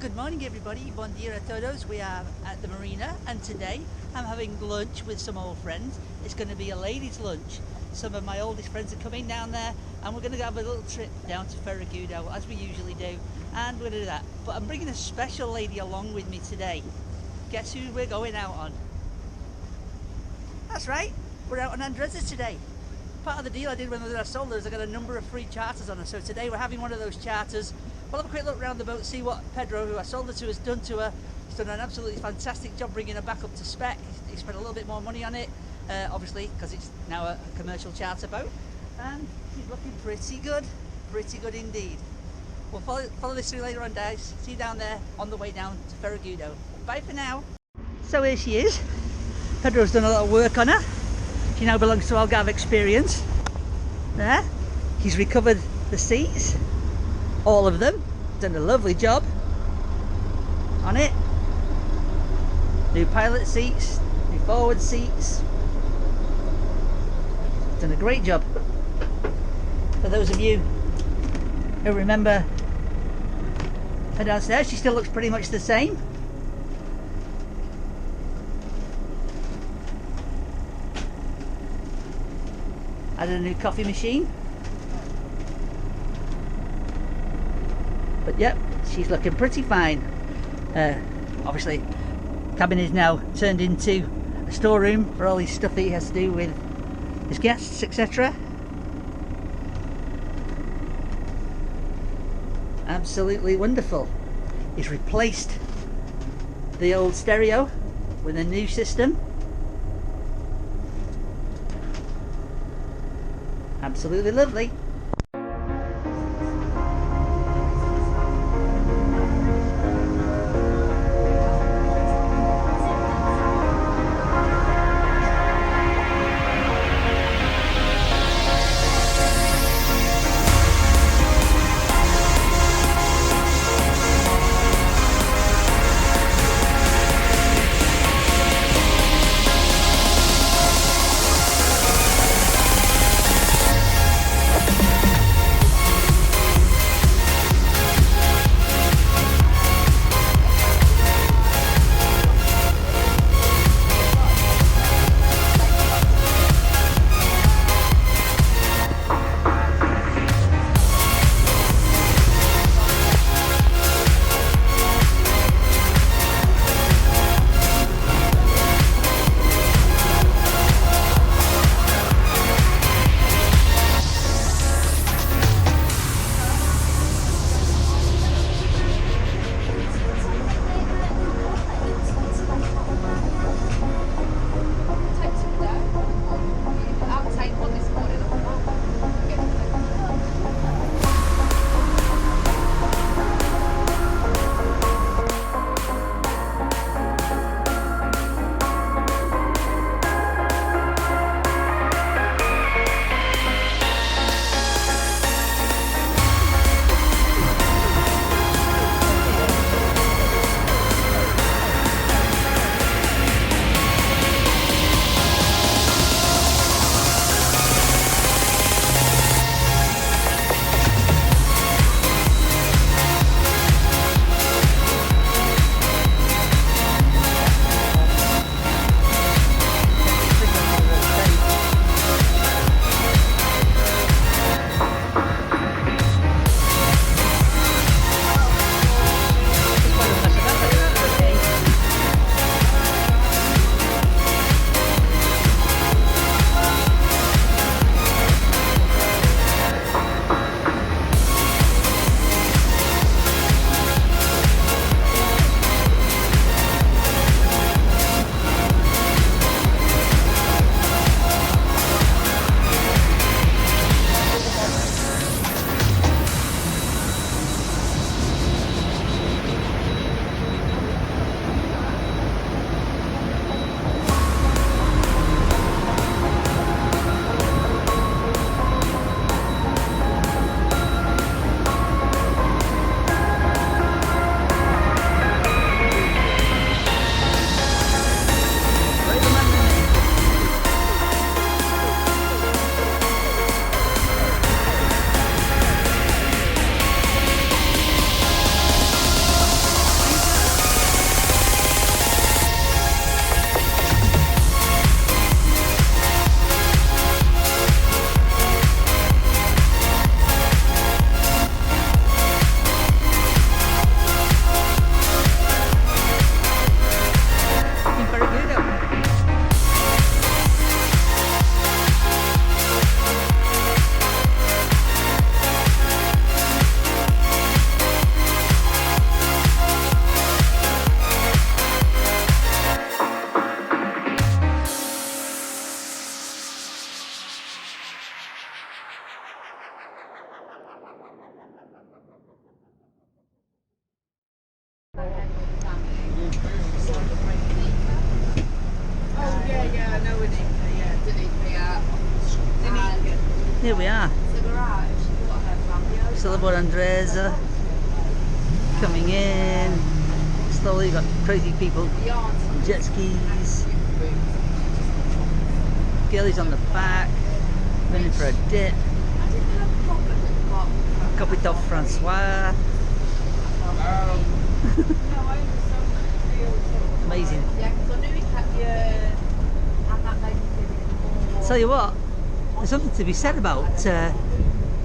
Good morning everybody, bon dia a todos. We are at the marina and today I'm having lunch with some old friends. It's going to be a ladies' lunch. Some of my oldest friends are coming down there and we're going to have a little trip down to Ferragudo as we usually do, and we're going to do that. But I'm bringing a special lady along with me today. Guess who we're going out on? That's right, we're out on Andrezza today. Part of the deal I did when I sold her is I got a number of free charters on her, so today we're having one of those charters. We'll have a quick look around the boat, see what Pedro, who I sold her to, has done to her. He's done an absolutely fantastic job bringing her back up to spec. He spent a little bit more money on it, obviously, because it's now a commercial charter boat. And she's looking pretty good indeed. We'll follow this through later on, guys. See you down there on the way down to Ferragudo. Bye for now. So here she is. Pedro's done a lot of work on her. She now belongs to Algarve Experience. There. He's recovered the seats. All of them. Done a lovely job on it. New pilot seats, new forward seats. Done a great job. For those of you who remember her downstairs, she still looks pretty much the same. Added a new coffee machine. But yep, she's looking pretty fine. Obviously, cabin is now turned into a storeroom for all his stuff that he has to do with his guests, etc. Absolutely wonderful. He's replaced the old stereo with a new system. Absolutely lovely. Here we are. Silverboard Andresa coming in. Slowly got crazy people on jet skis. Girlies on the back, running for a dip. Copy of Francois. Amazing. Tell you what, there's something to be said about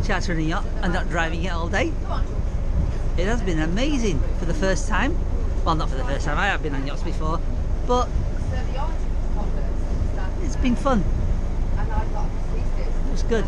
chartering a yacht and not driving it all day. It has been amazing for the first time. Well, not for the first time, I have been on yachts before, but it's been fun. It was good.